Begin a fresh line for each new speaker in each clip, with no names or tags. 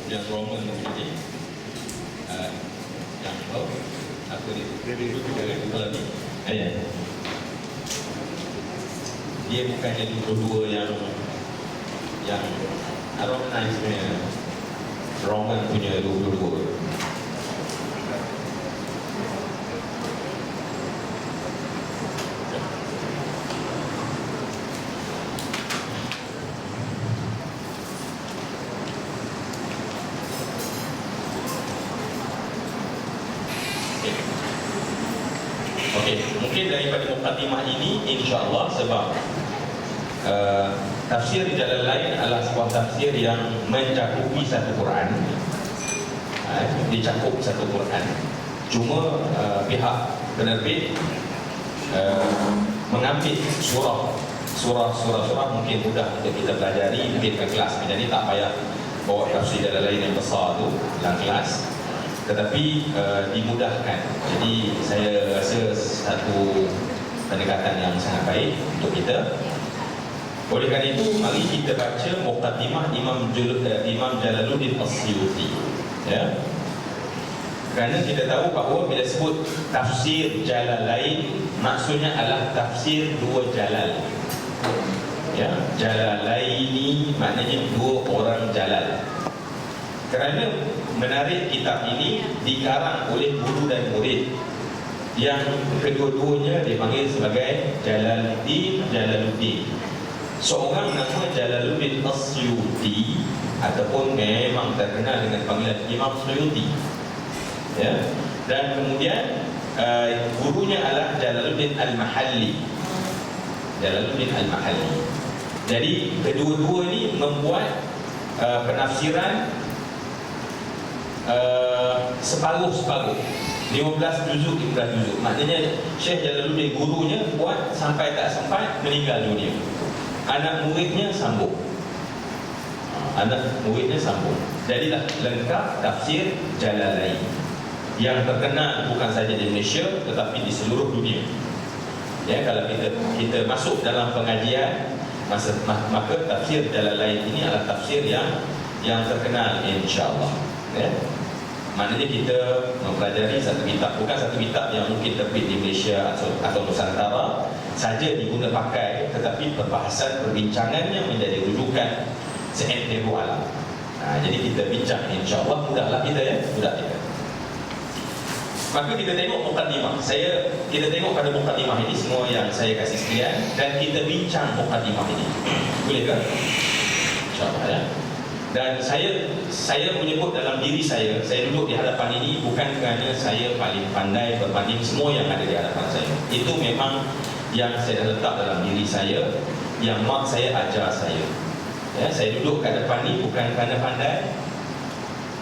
yang Roman ini yang apa ni? Kalau ni, dia bukannya dua yang Roman sebenarnya. Roman punya 22. Okey, mungkin daripada mukadimah ini insya-Allah sebab tafsir Jalalain adalah sebuah tafsir yang mencakupi satu Quran. Dicakup satu Quran. Cuma pihak penerbit mengambil surah mungkin mudah untuk kita pelajari mungkin ke kelas. Jadi tak payah bawa tafsir Jalalain yang besar tu dalam kelas. Tetapi dimudahkan. Jadi saya rasa satu pendekatan yang sangat baik untuk kita. Oleh kerana itu, mari kita baca Muqaddimah Imam Jalaluddin As-Suyuti. Ya. Kerana kita tahu bahawa bila sebut tafsir Jalalain, maksudnya adalah tafsir dua jalal. Ya, Jalalaini maknanya dua orang jalal. Kerana menarik kitab ini dikarang oleh guru dan murid yang kedua-duanya dipanggil sebagai Jalaluddin. Seorang nama Jalaluddin As-Suyuti ataupun memang terkenal dengan panggilan Imam Suyuti. Ya. Dan kemudian gurunya adalah Jalaluddin Al-Mahalli. Jadi kedua-dua ini membuat penafsiran separuh-separuh, 15 juzuk. Maknanya Syekh Jalaluddin gurunya buat sampai tak sempat meninggal dunia. Anak muridnya sambung. Jadilah lengkap tafsir Jalalain yang terkenal bukan saja di Malaysia tetapi di seluruh dunia. Ya, kalau kita masuk dalam pengajian maka tafsir Jalalain ini adalah tafsir yang terkenal insya-Allah. Ya. Maknanya kita mempelajari satu kitab, bukan satu kitab yang mungkin terbit di Malaysia atau Nusantara saja diguna pakai, tetapi perbahasan perbincangannya menjadi rujukan seantero alam. Jadi kita bincang, insya-Allah mudahlah kita ya, mudah kita. Maka kita tengok mukadimah. Kita tengok pada mukadimah ini semua yang saya kasih sekian dan kita bincang mukadimah ini. Boleh kan? Insya-Allah ya. Dan saya menyebut dalam diri saya duduk di hadapan ini bukan kerana saya paling pandai berbanding semua yang ada di hadapan saya. Itu memang yang saya letak dalam diri saya, yang mak saya ajar saya. Ya, saya duduk kat depan ini bukan kerana pandai,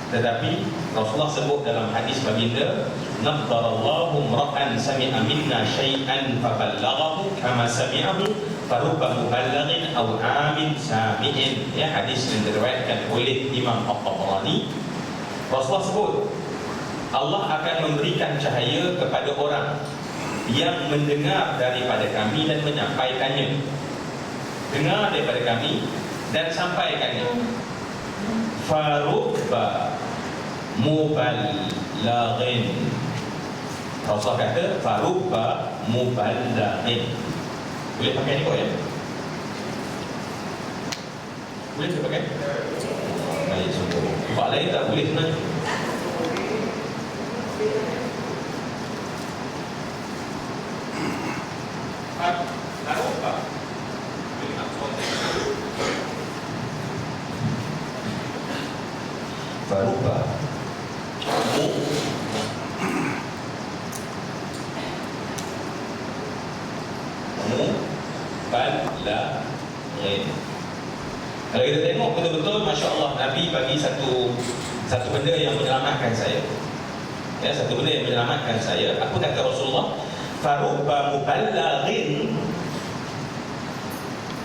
tetapi Rasulullah sebut dalam hadis baginda, "Nadharallahu ra'an sami'a minna syai'an faballaghahu kama sami'ahu farubba muballighin aw 'amin sami'in." Ya, hadis yang diriwayatkan oleh Imam At-Tabrani. Rasulullah sebut Allah akan memberikan cahaya kepada orang yang mendengar daripada kami dan menyampaikannya. Dengar daripada kami dan sampaikannya. Farubba muballighin. Rasulullah kata farubba muballighin. Boleh pakai ni kok ya? Boleh kita pakai? Baik, sungguh. Pak lain tak boleh sebenarnya. Farubba. Farubba muballighin. Kalau kita tengok betul-betul, Masya Allah, Nabi bagi satu benda yang menyelamatkan saya. Ya, satu benda yang menyelamatkan saya. Apa kata Rasulullah? Farubba muballighin.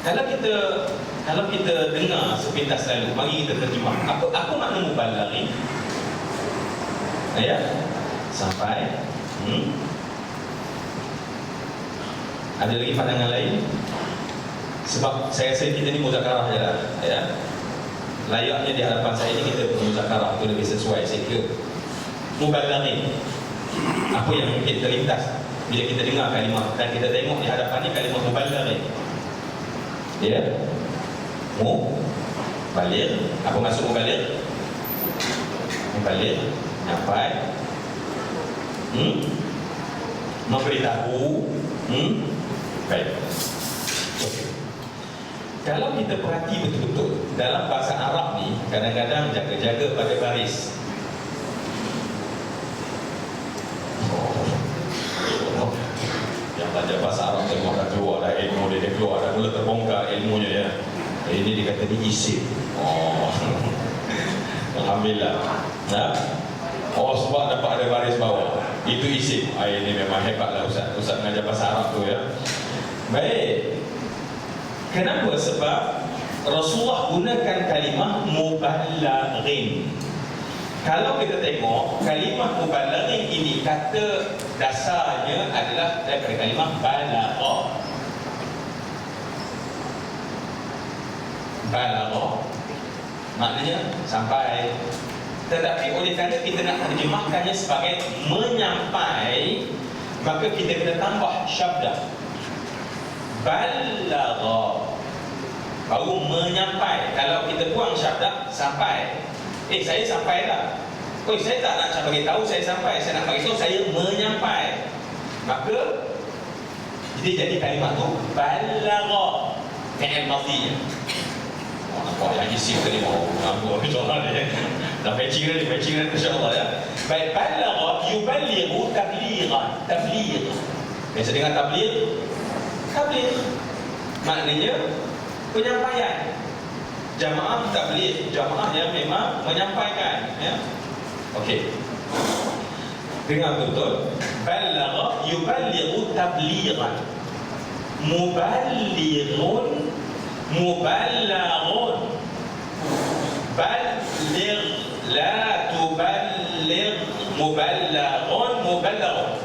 Kalau kita dengar sepintas lalu, mari kita terjemah. Apa makna muballighin? Ya, sampai. Ada lagi pandangan lain? Sebab saya rasa kita ni muzakarah je lah, ya. layaknya di hadapan saya ini kita bermuzakarah itu lebih sesuai saya kira. Mubalaghin, apa yang mungkin terlintas bila kita dengar kalimah dan kita tengok di hadapan ni kalimah mubalaghin. Ya, mubaligh, apa maksud mubaligh? Mubaligh, nyampai, memberitahu, baik. Okay. Kalau kita perhati betul-betul dalam bahasa Arab ni, kadang-kadang jaga-jaga pada baris. Yang belajar bahasa Arab tengok dah keluar dah ilmu dia keluar dah, mula terbongkar ilmunya ya. Ini dikata ni isim. Alhamdulillah. Nah, sebab dapat ada baris bawah. Itu isim. Ini memang hebatlah Ustaz mengajar bahasa Arab tu ya. Baik. Kenapa? Sebab Rasulullah gunakan kalimah mubalaghin. Kalau kita tengok kalimah mubalaghin ini, kata dasarnya adalah daripada kalimah balagha. Balagha maknanya sampai. Tetapi oleh kerana kita nak terjemahkannya sebagai menyampai, maka kita kena tambah syabda balagha, baru menyampai. Kalau kita buang syabda sampai, saya sampai dah. Saya tak nak bagi tahu saya sampai, saya nak bagi tahu saya menyampai. Maka jadi kalimat tu balagha, fi'il madhi. Nampak yang isim tadi mau nampak insya-Allah dia. Dah matching dah insya-Allah ya. Baik, balagha yuballighu tablighan. Tabligh. Biasa dengan tabligh. Tabligh maknanya penyampaian. Jamaah tabligh, jamaah yang memang menyampaikan ya. Okey. Dengar betul. Balagha yuballighu tablighan. Muballighun, muballaghun. Balligh, la tuballigh, muballaghun, muballaghun.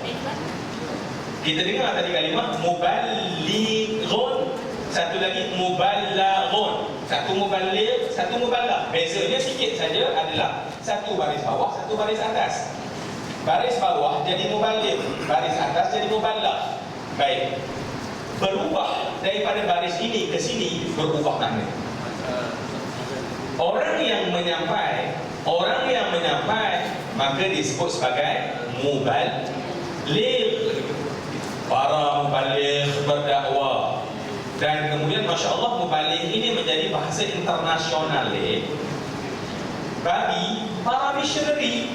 Kita dengar tadi kalimah muballighun, satu lagi muballaghun. Satu muballigh, satu mubalagh. Bezanya sikit saja adalah satu baris bawah, satu baris atas. Baris bawah jadi muballigh, baris atas jadi mubalagh. Baik. Berubah daripada baris ini ke sini, berubah makna. Orang yang menyampai maka disebut sebagai muballigh. Para muballigh berdakwah. Dan kemudian Masya Allah muballigh ini menjadi bahasa internasional bagi para missionary.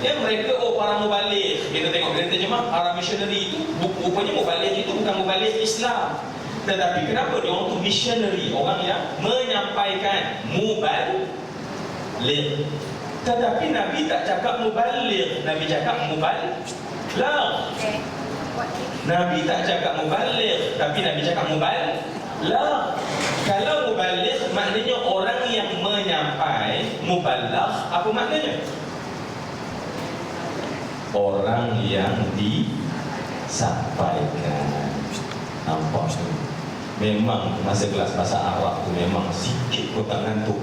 Ya, mereka para muballigh. Kita tengok bila terjemah para missionary itu, rupanya muballigh itu bukan muballigh Islam. Tetapi kenapa dia orang tu missionary, orang yang menyampaikan, muballigh. Tetapi Nabi tak cakap muballigh, Nabi cakap mubalagh. Nabi tak cakap muballigh, tapi Nabi cakap mubalagh. Kalau muballigh maknanya orang yang menyampai, mubalagh apa maknanya? Orang yang disampaikan. Nampak tu? Memang masa kelas bahasa Arab tu memang sikit pun tak ngantuk.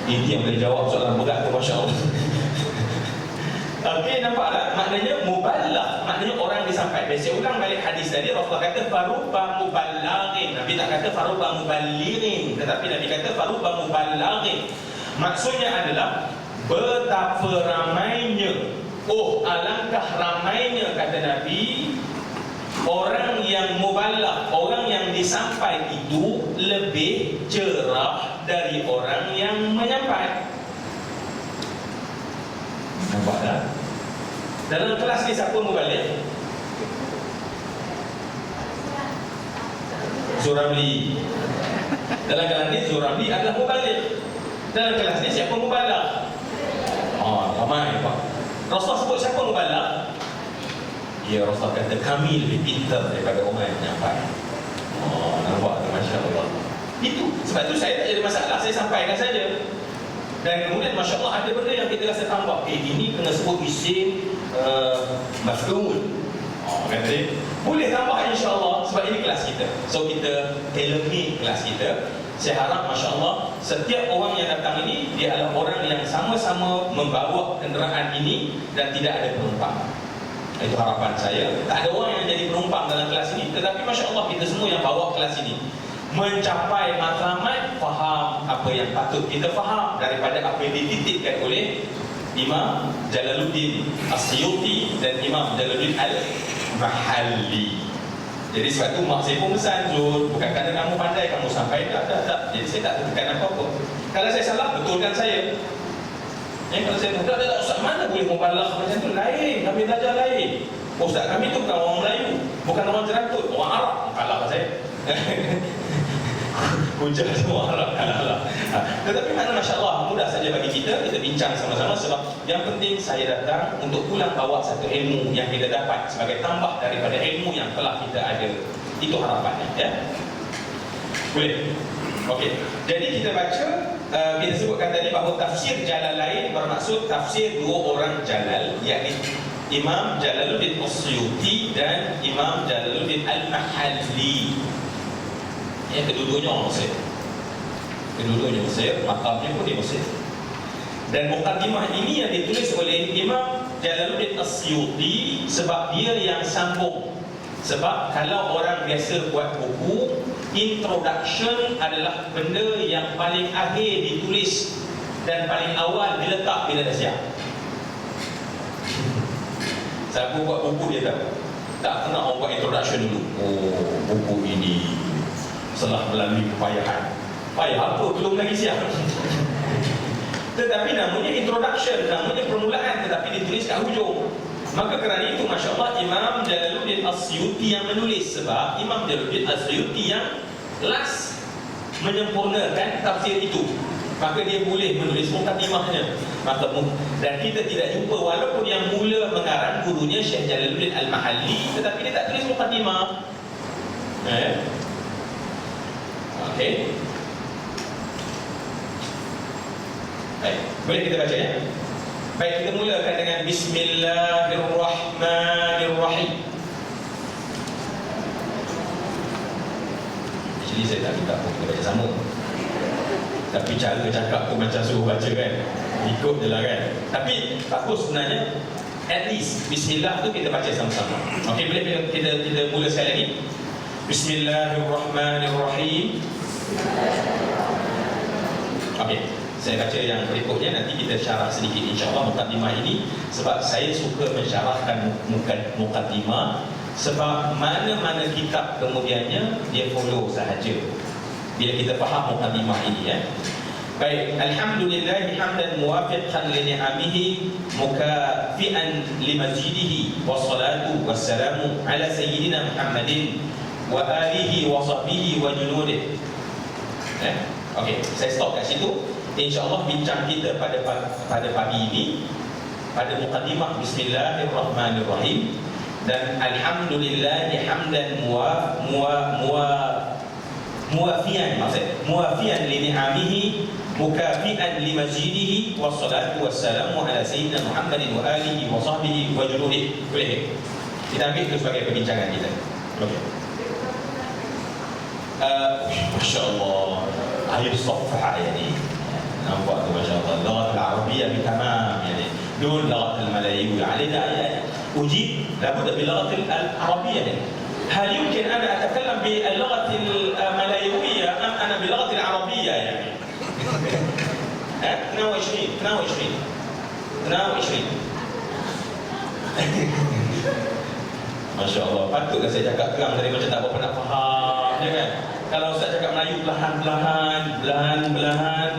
Ini yang boleh jawab soalan berat tu, Masya Allah. Okey, nampak tak? Maknanya mubalagh, maknanya orang disampaikan. Saya ulang balik hadis tadi, Rasulullah kata faruba mubalaghin. Nabi tak kata faruba muballighin, tetapi Nabi kata faruba mubalaghin. Maksudnya adalah betapa ramainya, alangkah ramainya, kata Nabi, orang yang mubalagh, orang yang disampaikan itu lebih cerah dari orang yang menyampai. Nampak tak? Dalam kelas ni siapa muballigh? Zuramli. Dalam kelas ni Zuramli adalah muballigh. Dalam kelas ni siapa mubalagh? Ramai Pak. Rasulullah sebut siapa mubalagh? Ya, Rasulullah kata kami lebih pintar daripada orang yang menyampai. Nampak tu, Masya Allah. Itu, sebab tu saya tak ada masalah, saya sampaikan saja. Dan kemudian Masya Allah ada benda yang kita rasa tambah. Ini kena sebut isim maf'ul. Kata dia, boleh tambah insya Allah. sebab ini kelas kita. So kita tailor-made kelas kita. Saya harap Masya Allah setiap orang yang datang ini dia adalah orang yang sama-sama membawa kenderaan ini dan tidak ada penumpang. Itu harapan saya. Tak ada orang yang jadi penumpang dalam kelas ini. Tetapi Masya Allah kita semua yang bawa kelas ini mencapai matlamat faham apa yang patut kita faham daripada apa yang dititipkan oleh Imam Jalaluddin As-Suyuti dan Imam Jalaluddin Al-Mahalli. Jadi sebab tu mak saya pun pesan, Zul, bukan kerana kamu pandai kamu sampai tak. Jadi saya tak tekan apa-apa. Kalau saya salah, betulkan saya. Kalau saya tak, Ustaz mana boleh membalas macam tu? Lain, kami belajar lain. Ustaz kami tu bukan orang Melayu, bukan orang Jerantut, orang Arab. Kalah saya. Hujah semua Arab, kalah. Tetapi mana Masya Allah, mudah saja bagi kita bincang sama-sama. Sebab yang penting saya datang untuk pulang bawa satu ilmu yang kita dapat sebagai tambah daripada ilmu yang telah kita ada. Itu harapannya, ya. Boleh? Okey. Jadi kita baca, kita sebutkan tadi bahawa tafsir Jalalain bermaksud tafsir dua orang Jalal, yakni Imam Jalaluddin As-Suyuti dan Imam Jalaluddin Al-Mahalli. Kedua-duanya orang Mesir. Kedua-duanya Mesir, makamnya pun di Mesir. Dan muqaddimah ini yang ditulis oleh Imam Jalaluddin As-Suyuti sebab dia yang sambung. Sebab kalau orang biasa buat buku, introduction adalah benda yang paling akhir ditulis dan paling awal diletak bila dah siap. Siapa buat buku dia tahu. Tak kena orang buat introduction dulu. Oh, buku ini setelah melalui kepayahan. Payah apa? Belum lagi siap. Tetapi namanya introduction, namanya permulaan, tetapi ditulis kat hujung. Maka kerana itu Masya Allah Imam Jalaluddin As-Suyuti yang menulis. Sebab Imam Jalaluddin As-Suyuti yang last menyempurnakan tafsir itu, maka dia boleh menulis muqaddimahnya. Dan kita tidak jumpa, walaupun yang mula mengarang gurunya Syekh Jalaluddin Al-Mahalli, tetapi dia tak tulis muqaddimah. Okey. Baik, boleh kita baca ya? Baik, kita mulakan dengan Bismillahirrahmanirrahim. Jadi saya tak minta pun kita baca sama, tapi cara cakap tu macam suruh baca kan, ikut je lah kan. Tapi bagus sebenarnya, at least Bismillah tu kita baca sama-sama. Okey, boleh kita mula sekali lagi. Bismillahirrahmanirrahim. Okey, saya baca yang berikutnya, nanti kita syarah sedikit insya-Allah muqaddimah ini. Sebab saya suka mensyarahkan muqaddimah, sebab mana-mana kitab kemudiannya dia follow sahaja bila kita faham muqaddimah ini ya. Baik, alhamdulillah hamdan muwafiqan li ni'amihi mukafi'an li mazidihi wassalatu wassalamu ala sayyidina Muhammadin wa alihi wa sahbihi wa junudihi. Okey, saya stop kat situ. InsyaAllah bincang kita pada pagi ini pada muqaddimah Bismillahirrahmanirrahim dan alhamdulillah hamdan muwafian, maksud muwafian li ni'amihi mukafi'an li majidihi wassalatu wassalamu ala sayyidina Muhammadin wa alihi wa sahbihi wa junudihi. Boleh kita ambil itu sebagai perbincangan kita. Okey. Masya Allah, ayat safha yani. Nampak tu Masya Allah, lughat al-Arabiyyah bitamam yani. Dun lughat al-Malayu علينا أجيب لابد باللغة العربية. هل يمكن أن أتكلم باللغة الملايوية أم أنا باللغة العربية يعني؟ 22 Masya Allah, patutlah saya cakap terang tadi macam tak berapa nak faham je kan. Kalau Ustaz cakap Melayu belahan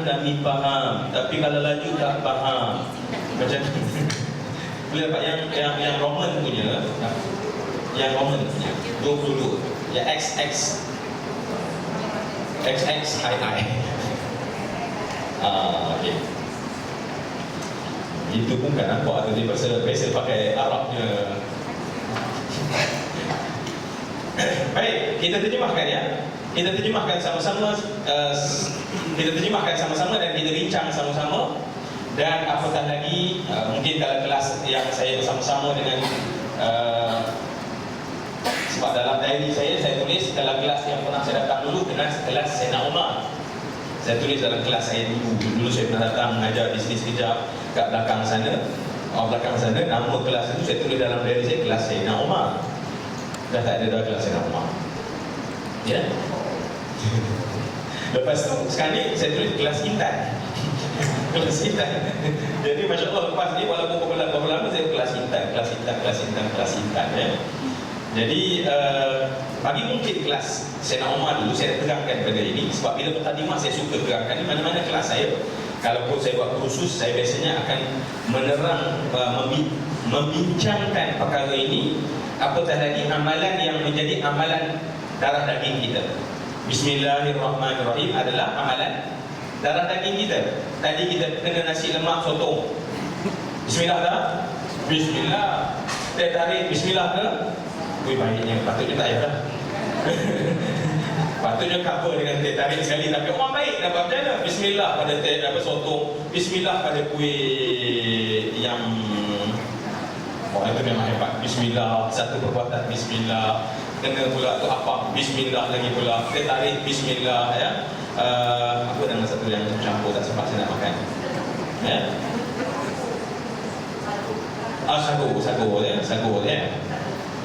kami faham, tapi kalau laju tak faham. Macam tu. Boleh dapat yang Roman punya, yang Roman punya 22, yang XX II. Okey. Itu pun kan nampak tu dia biasa pakai Arabnya. Baik, kita terjemahkan ya. Kita terjemahkan sama-sama, dan kita bincang sama-sama. Dan apatah lagi, mungkin kalau kelas yang saya bersama-sama dengan Sebab dalam diary saya tulis dalam kelas yang pernah saya datang dulu, kelas Sayyidina Umar. Saya tulis dalam kelas saya dulu saya pernah datang mengajar di sini sekejap kat belakang sana. Nama kelas itu saya tulis dalam diary saya, kelas Sayyidina Umar. Dah tak ada dah kelas Sayyidina Umar. Ya. Lepas tu sekarang ni saya tulis kelas Intan. Kelas Intan. Jadi Masya Allah lepas ni walaupun berapa lama saya kelas Intan ya. Jadi bagi mungkin kelas Sayyidina Umar dulu saya terangkan benda ini. Sebab bila bertadimah saya suka terangkan di mana-mana kelas saya. Kalaupun saya buat kursus, saya biasanya akan menerang, membincangkan perkara ini. Apatah lagi amalan yang menjadi amalan darah daging kita. Bismillahirrahmanirrahim adalah amalan darah daging kita. Tadi kita kena nasi lemak sotong. Bismillah dah? Bismillah. Teh tarik Bismillah ke? Wih baiknya, patutnya tak payah dah. Patutnya cover dengan teh tarik sekali. Tapi orang baik dapat macam mana? Bismillah pada teh sotong. Bismillah pada kuih yang itu memang hebat. Bismillah, satu perbuatan Bismillah. Kena pula tu apa? Bismillah lagi pula. Teh tarik Bismillah ya. Apa nama satu yang campur tak sempat saya nak makan? Ya. Sagu ya.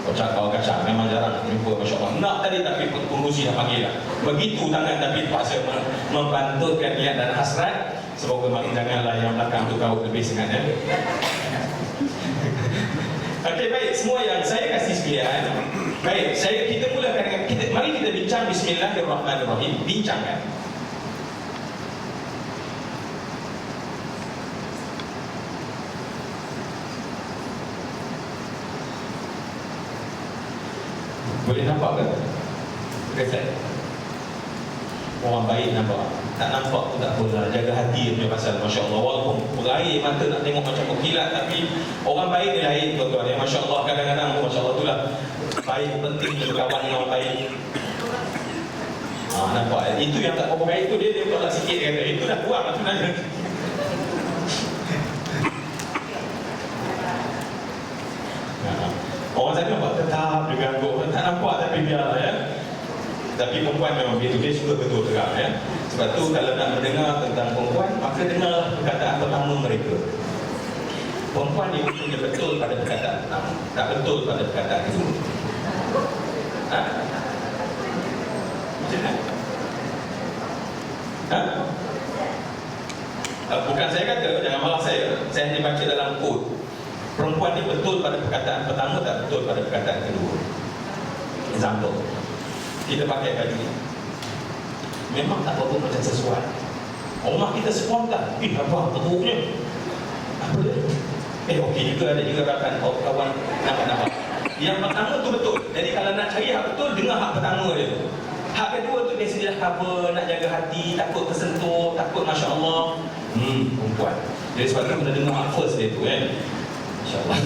Kau kacang memang jarang jumpa, Masya Allah. Nak tadi tapi pengurusi dah panggil lah. Begitu tangan tapi terpaksa membantutkan niat dan hasrat. Semoga janganlah yang belakang tu kau lebih sangat ya. Okey, baik, semua yang saya kasih sekalian. Baik, kita mulakan dengan mari kita bincang Bismillahirrahmanirrahim. Bincangkan. Boleh nampak ke? Reflect. Orang baik nampak. Tak nampak pun tak apalah. Jaga hati punya pasal, Masya Allah. Walaupun berair mata nak tengok macam berkilat, tapi orang baik ni lain tuan-tuan ya. Masya Allah, kadang-kadang Masya Allah itulah baik penting berkawan dengan orang baik. Nampak ya? Itu yang tak berapa baik tu dia tolak sikit kata. Itu dah buang lah sebenarnya. Orang saya nampak tetap dia ganggu. Tak nampak tapi biarlah ya. Tapi perempuan memang begitu, dia suka betul terang ya. Sebab tu kalau nak mendengar tentang perempuan, maka dengarlah perkataan pertama mereka. Perempuan ni punya betul pada perkataan pertama, tak betul pada perkataan kedua. Macam mana? Bukan saya kata, jangan malah saya hanya baca dalam kod. Perempuan ni betul pada perkataan pertama, tak betul pada perkataan kedua. Example, kita pakai baju ni memang tak berapa macam sesuai. Rumah kita spontan, apa teruknya, apa dia? Okey juga, ada juga rakan kawan nampak. Yang pertama tu betul. Jadi kalau nak cari hak betul, dengar hak pertama dia. Hak kedua tu biasanya cover, nak jaga hati, takut tersentuh, takut Masya Allah. Perempuan. Jadi sebab tu kena dengar hak first dia tu InsyaAllah.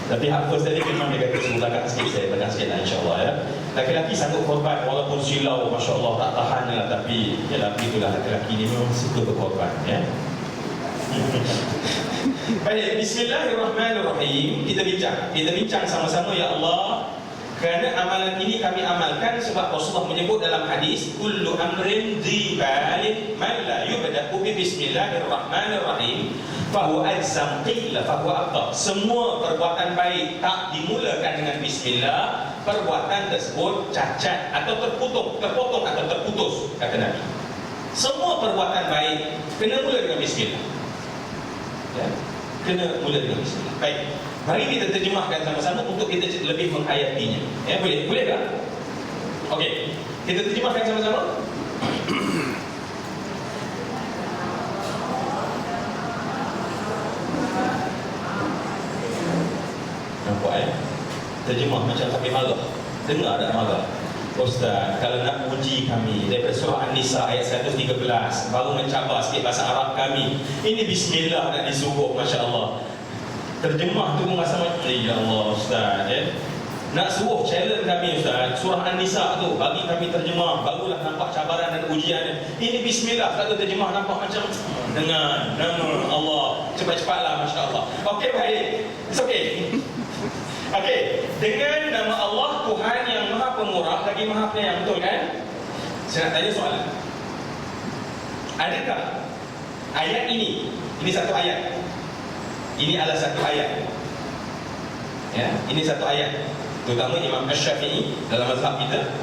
Tapi hak first tadi memang dia kata semulakan sikit, saya banyak sikit lah insyaAllah ya. Laki-laki sanggup korban walaupun silau, Masya Allah tak tahan lah. Tapi yalah, itulah laki-laki ni memang suka berkorban ya. Baik, Bismillahirrahmanirrahim. Kita bincang sama-sama ya Allah. Kerana amalan ini kami amalkan sebab Rasulullah menyebut dalam hadis, kullu amrin dhi balin man la yubda'u bi bismillahirrahmanirrahim fahuwa ajzam qila fahuwa afdal. Semua perbuatan baik tak dimulakan dengan bismillah, perbuatan tersebut cacat atau terpotong atau terputus, kata Nabi. Semua perbuatan baik kena mula dengan bismillah ya? Kena mula dengan bismillah. Baik, mari kita terjemahkan sama-sama untuk kita lebih menghayatinya ya, boleh tak? Okey, kita terjemahkan sama-sama. Nampak ya? Terjemah macam sampai marah. Dengar tak marah? Ustaz, kalau nak uji kami daripada surah An-Nisa ayat 113, baru mencabar sikit bahasa Arab kami, ini bismillah nak disuruh, Masya Allah. Terjemah tu pun rasa macam, ya Allah Ustaz ya. Nak suruh challenge kami Ustaz, surah An-Nisa tu bagi kami terjemah, barulah nampak cabaran dan ujiannya. Ini bismillah, kalau terjemah nampak macam dengan nama Allah, cepat-cepatlah Masya Allah. Okey, baik, it's okay. Okey, dengan nama Allah Tuhan yang Maha Pemurah lagi Maha Penyayang, betul kan? Saya nak tanya soalan. Adakah ayat ini satu ayat? Ini adalah satu ayat. Ya, ini satu ayat. Terutama Imam Asy-Syafi'i dalam mazhab kita,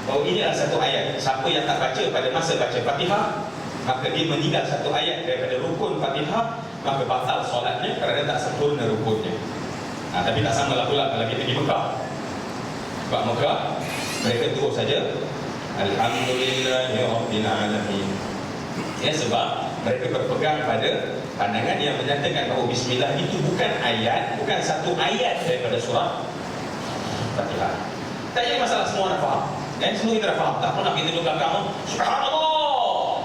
bahawa ini adalah satu ayat. Siapa yang tak baca pada masa baca Fatihah, maka dia meninggal satu ayat daripada rukun Fatihah, maka batal solatnya kerana tak sempurna rukunnya. Tapi tak samalah pula kalau kita di Mekah. Sebab Mekah, mereka terus saja Alhamdulillahirabbil alamin. Ya, sebab mereka berpegang pada pandangan yang menyatakan bahawa Bismillah itu bukan ayat, bukan satu ayat daripada surah Fatihah. Tak jadi masalah, semua dah faham. Semua kita dah faham. Tak pernah kita duduk belakang, Subhanallah,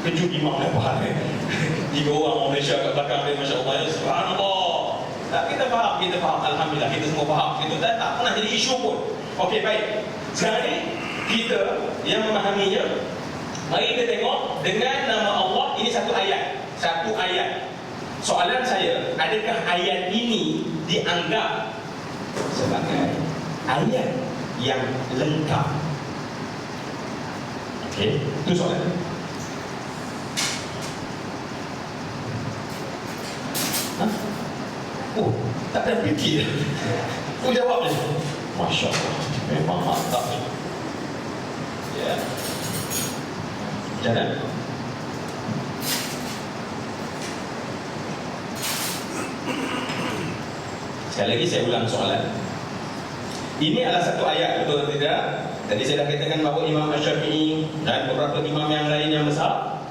kejut imam dah faham. 3 orang orang Malaysia kat belakang dia, Masya Allah, ya, Subhanallah. Tak, kita faham, Alhamdulillah, kita semua faham. Itu tak pernah jadi isu pun. Okey, baik. Sekarang ni kita yang memahaminya, mari kita tengok dengan nama Allah, ini satu ayat. Satu ayat. Soalan saya, adakah ayat ini dianggap sebagai ayat yang lengkap? Okey, itu soalan. Oh, tak ada fikir. Jawab je. Masya Allah, memang mantap ni. Ya. Jalan. Sekali lagi saya ulang soalan. Ini adalah satu ayat, betul atau tidak? Tadi saya dah katakan bahawa Imam Asy-Syafi'i dan beberapa imam yang lain yang besar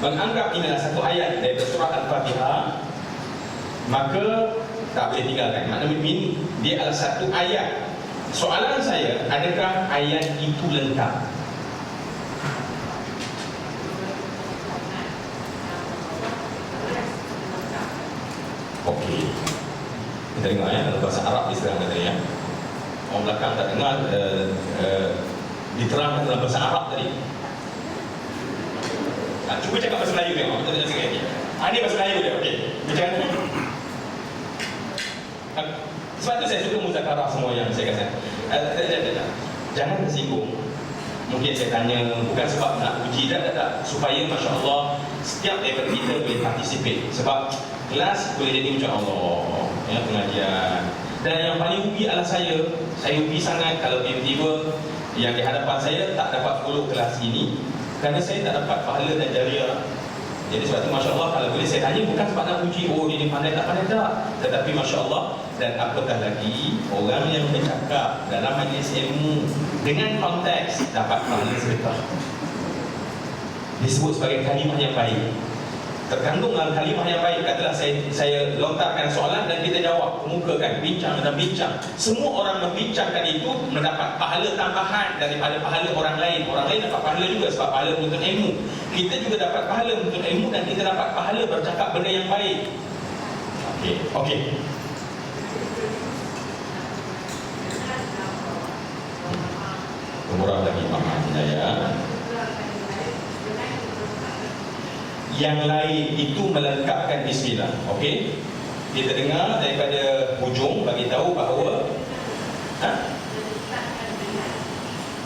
menganggap ini adalah satu ayat dari surah Al-Fatihah, maka tak boleh tinggalkan. Maknanya ini dia adalah satu ayat. Soalan saya, adakah ayat itu lengkap? Okey, kita dengar ya, dalam bahasa Arab diserang katanya. Orang belakang tak dengar, diterangkan dalam bahasa Arab tadi. Cuba cakap bahasa Melayu tengok. Kita tengok sikit lagi. Ini bahasa Melayu dia, okey. Bincang. Sebab tu saya suka muzakarah semua yang saya kata. Jangan tersinggung. Mungkin saya tanya bukan sebab nak uji, tak, supaya Masya Allah setiap daripada kita boleh participate. Sebab kelas boleh jadi macam Allah ya, pengajian. Dan yang paling rugi adalah saya rugi sangat kalau tiba-tiba yang di hadapan saya tak dapat follow kelas ini, kerana saya tak dapat pahala dan jariah. Jadi sebab itu Masya Allah, kalau boleh saya tanya bukan sebab nak uji, oh dia pandai tak pandai tak, tetapi Masya Allah. Dan apatah lagi, orang yang bercakap dalam majlis ilmu dengan konteks dapat pahala sedekah, disebut sebagai kalimah yang baik. Terkandung dalam kalimah yang baik. Katalah saya lontarkan soalan dan kita jawab, kemukakan, bincang dan bincang. Semua orang membincangkan itu mendapat pahala tambahan daripada pahala orang lain. Orang lain dapat pahala juga sebab pahala menuntut ilmu. Kita juga dapat pahala menuntut ilmu dan kita dapat pahala bercakap benda yang baik. Okey. Murah lagi maafnya ya. Yang lain itu melengkapkan Bismillah. Okey, kita dengar daripada hujung bagi tahu bahawa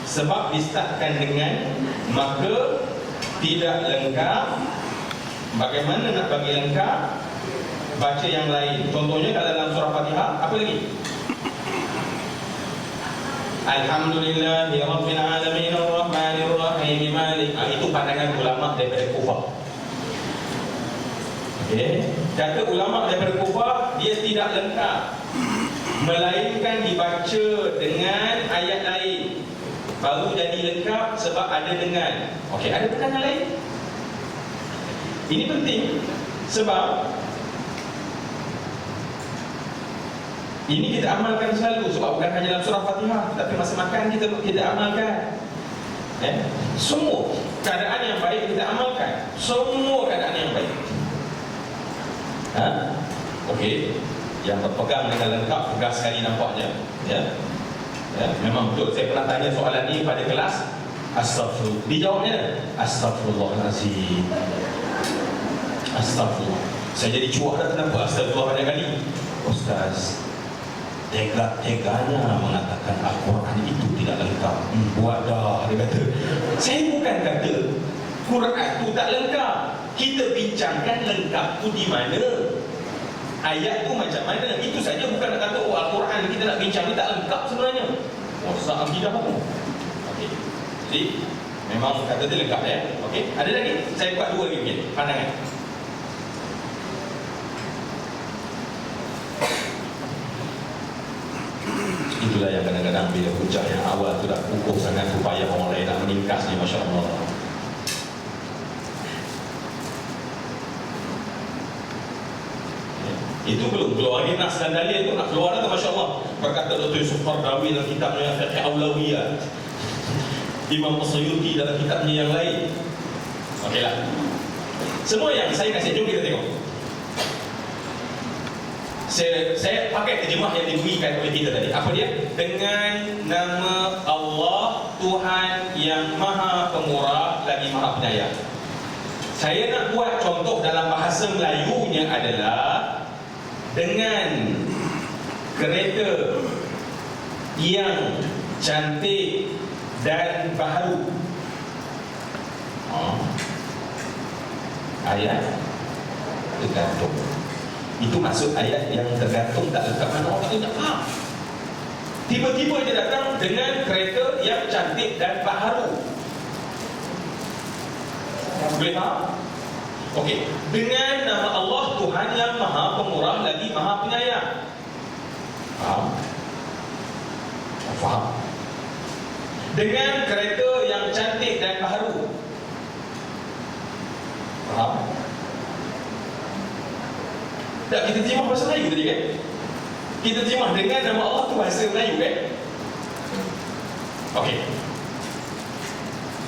sebab distartkan dengan, maka tidak lengkap. Bagaimana nak bagi lengkap? Baca yang lain. Contohnya kalau dalam surah Fatihah, apa lagi? Alhamdulillahirabbil alamin arrahmanir rahim malik. Itu pandangan ulama daripada Kufah. Okey, kata ulama daripada Kufah, dia tidak lengkap, melainkan dibaca dengan ayat lain baru jadi lengkap, sebab ada dengan. Okey, ada pandangan lain. Ini penting sebab ini kita amalkan selalu, sebab bukan hanya dalam surah Fatihah, tapi masa makan kita amalkan. Semua keadaan yang baik kita amalkan. Semua keadaan yang baik. Okey, yang berpegang dengan lengkap, tegas sekali nampaknya. Ya, memang betul. Saya pernah tanya soalan ni pada kelas. Astagfirullah. Dijawabnya Astagfirullahalazim. Astagfirullah. Saya jadi cuak dah, kenapa astagfirullah banyak kali? Ustaz, tega-teganya mengatakan Al-Quran itu tidak lengkap. Buat dah, dia kata. Saya bukan kata Quran itu tak lengkap. Kita bincangkan lengkap tu di mana, ayat tu macam mana. Itu saja, bukan nak kata oh Al-Quran kita nak bincang ni tak lengkap sebenarnya. Maksud akidah apa? Okey. Jadi memang kata dia lengkap ya. Okey. Ada lagi? Saya buat dua lagi mungkin pandangan. Itulah yang kadang-kadang bila hujah yang awal tu dah kukuh sangat supaya orang lain nak meningkas ni, Masya Allah. Itu belum keluar lagi nas dan dalil tu, nak keluar dah tu, Masya Allah. Berkata Dr. Yusuf Qardawi dalam kitabnya Fiqh Awlawiyah, Imam As-Suyuti dalam kitabnya yang lain. Okeylah. Semua yang saya kasih, jom kita tengok. Saya pakai terjemah yang diberikan oleh kita tadi. Apa dia? Dengan nama Allah, Tuhan yang Maha Pemurah lagi Maha Penyayang. Saya nak buat contoh dalam bahasa Melayunya adalah dengan kereta yang cantik dan baharu. Ayat tergantung. Itu maksud ayat yang tergantung tak lengkap. Mana orang itu tak faham. Tiba-tiba dia datang dengan kereta yang cantik dan baharu. Boleh faham? Okey. Dengan nama Allah, Tuhan yang Maha Pemurah lagi Maha Penyayang. Faham? Faham? Dengan kereta yang cantik dan baharu. Faham? Tak, kita terjemah bahasa Melayu tadi kan? Kita terjemah dengan nama Allah tu bahasa Melayu kan? Okey.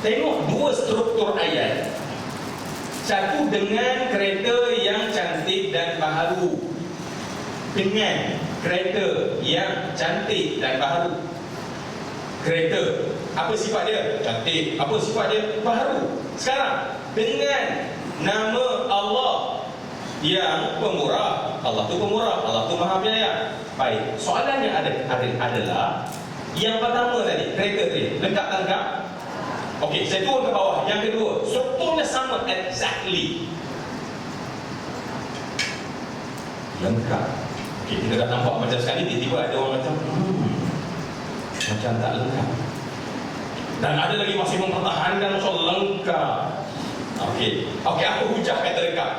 Tengok dua struktur ayat. Satu, dengan kereta yang cantik dan baharu. Dengan kereta yang cantik dan baharu. Kereta, apa sifat dia? Cantik. Apa sifat dia? Baharu. Sekarang, dengan nama Allah yang Pemurah. Allah tu Pemurah, Allah tu Maha Penyayang. Baik, soalan yang ada adalah yang pertama tadi, kereta tadi, lengkap tak lengkap? Okey, saya turun ke bawah. Yang kedua, strukturnya sama exactly. Lengkap. Okey, kita dah nampak macam sekali tiba-tiba ada orang macam macam tak lengkap. Dan ada lagi masih mempertahankan soal lengkap. Okey, apa hujah kata lengkap?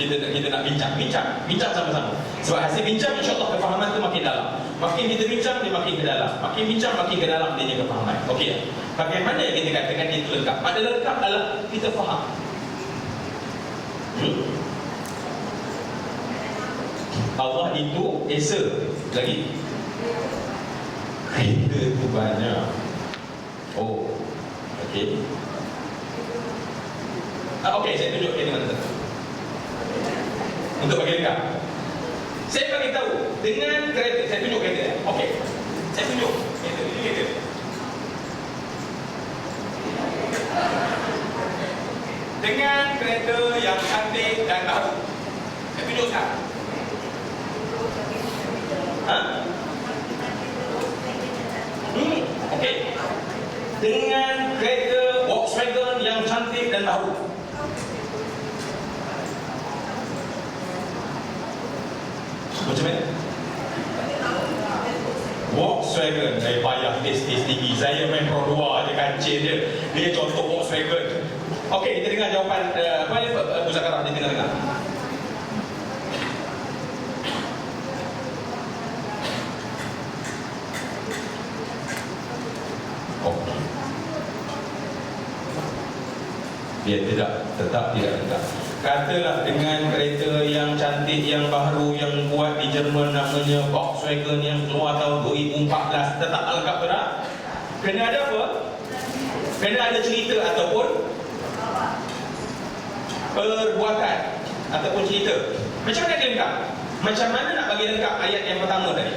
Kita nak bincang sama-sama. Sebab hasil bincang, insya-Allah kefahaman tu makin dalam. Makin kita bincang, dia makin ke dalam. Makin bincang, makin ke dalam dia kefahaman. Okey. Bagaimana yang kita katakan itu lengkap? Pada lengkap adalah kita faham. Allah itu Esa lagi. Kereta itu banyak. Oh, okey. Okey, saya tunjuk kereta mana tu. Untuk bagi lengkap. Saya bagi tahu dengan kereta, saya tunjuk kereta. Okey. Saya tunjuk kereta, ini kereta. Dengan kereta yang cantik dan baru. Saya tunjuk sekarang. Okey. Dengan kereta Volkswagen yang cantik dan baru. Macam mana? Volkswagen, saya payah tes tinggi. Saya main Pro 2 je, kancil je. Dia contoh Volkswagen. Okey, kita dengar jawapan apa dia Muzakarah di tengah-tengah. Okey. Dia tetap tidak lengkap. Katalah dengan kereta yang cantik, yang baru, yang buat di Jerman, namanya Volkswagen, yang keluar tahun 2014, tetap lengkap ke tak? Kena ada apa? Kena ada cerita ataupun perbuatan ataupun cerita. Macam mana dia lengkap? Macam mana nak bagi lengkap ayat yang pertama tadi?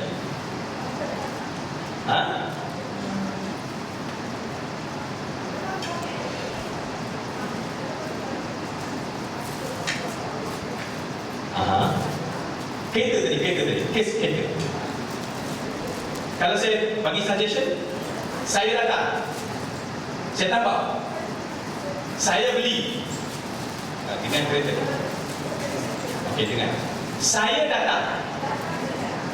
Kereta tadi, kes kereta. Kalau saya bagi suggestion, saya datang, saya tambah, saya beli dengan kereta. Okey, dengan saya datang,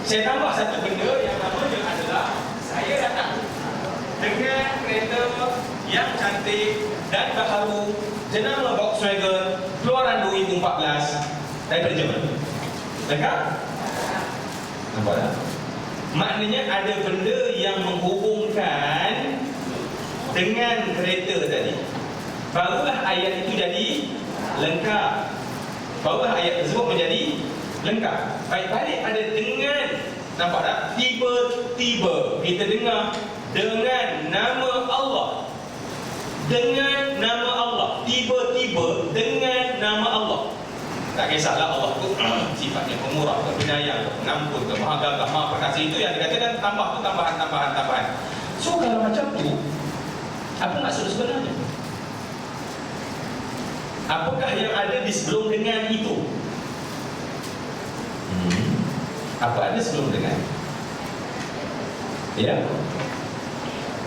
saya tambah satu benda yang namanya adalah saya datang dengan kereta yang cantik dan baharu, jenama Volkswagen, keluaran 2014 daripada Jerman. Lengkap? Nampak tak? Maknanya ada benda yang menghubungkan dengan kereta tadi. Barulah ayat itu jadi lengkap. Barulah ayat tersebut menjadi lengkap. Baik, balik pada dengan. Nampak tak? Tiba-tiba kita dengar dengan nama Allah. Dengan nama Allah. Tiba-tiba dengan nama Allah. Tak kisahlah Allah tu sifatnya pemurah, penyayang, pengampun, maha gagah, maha perkasa. Itu yang dikatakan tambah tu tambahan. So kalau macam tu, apa maksud sebenarnya? Apakah yang ada di sebelum dengan itu? Apa ada sebelum dengan? Ya,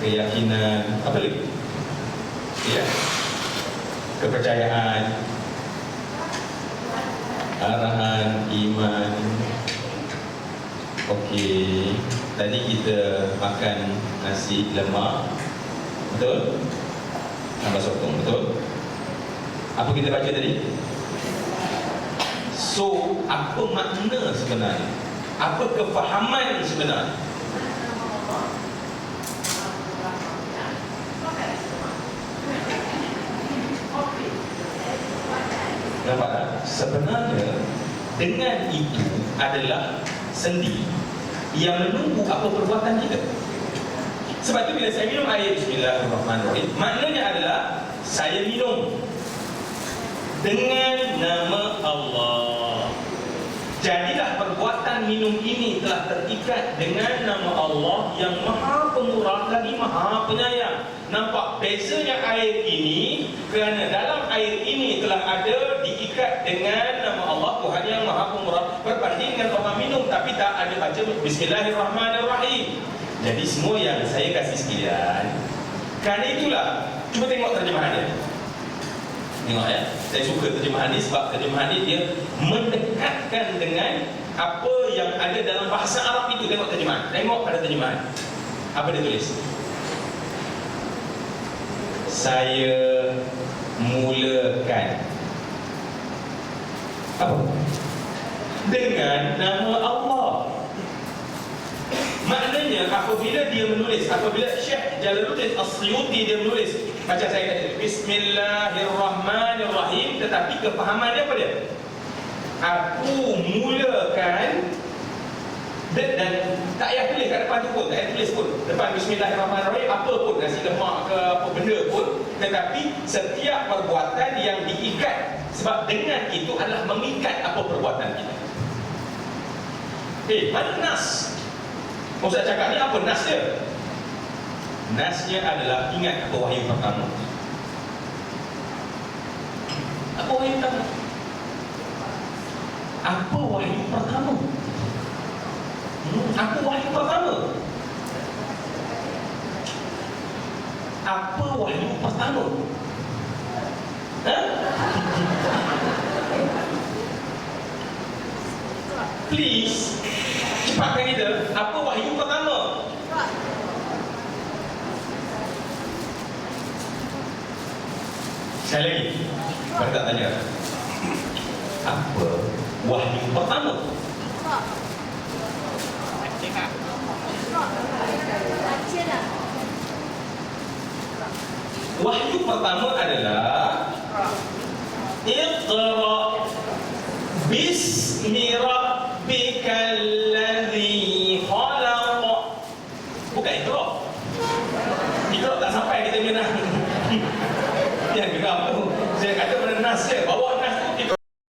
keyakinan, apa lagi? Ya, kepercayaan, arahan, iman. Okey, tadi kita makan nasi lemak, betul? Tambah sotong, betul? Apa kita baca tadi? So, apa makna sebenarnya? Apa kefahaman sebenarnya? Nampak tak? Sebenarnya dengan itu adalah sendi yang menunggu apa perbuatan kita. Sebab tu bila saya minum air Bismillahirrahmanirrahim, maknanya adalah saya minum dengan nama Allah. Jadilah perbuatan minum ini telah terikat dengan nama Allah yang Maha Pemurah lagi Maha Penyayang. Nampak bezanya air ini? Kerana dalam air ini telah ada diikat dengan nama Allah, Tuhan yang Maha Pemurah, berbanding dengan orang minum tapi tak ada baca Bismillahirrahmanirrahim. Jadi semua yang saya kasih sekalian, kerana itulah, cuba tengok terjemahan dia. Tengok ya, saya suka terjemahan ni sebab terjemahan ni dia mendekatkan dengan apa yang ada dalam bahasa Arab itu. Tengok terjemahan, tengok pada terjemahan apa dia tulis. Saya mulakan apa? Dengan nama Allah. Maknanya apabila dia menulis, apabila Syekh Jalaluddin As-Suyuti dia menulis, macam saya kata Bismillahirrahmanirrahim, tetapi kefahaman dia apa dia? Aku mulakan, dan tak payah tulis kat depan tu pun, tak payah tulis pun depan Bismillahirrahmanirrahim apa pun, nasi lemak ke apa benda pun, tetapi setiap perbuatan yang diikat, sebab dengan itu adalah mengikat apa perbuatan kita. Mana nas? Ustaz cakap ni apa nas dia? Nasnya adalah, ingat apa wahyu pertama? Apa wahyu pertama? Apa wahyu pertama? Apa wahyu pertama? Apa wahyu pertama? Please, cepatkan kita. Apa wahyu pertama? Sekali lagi, saya tak tanya. Apa wahyu pertama? Wahyu pertama adalah Iqra bismi rabbikal ladzi khalaq. Bukan Iqra. Iqra tak sampai kita kena. Yang geram tu saya kata pada nas dia, bawa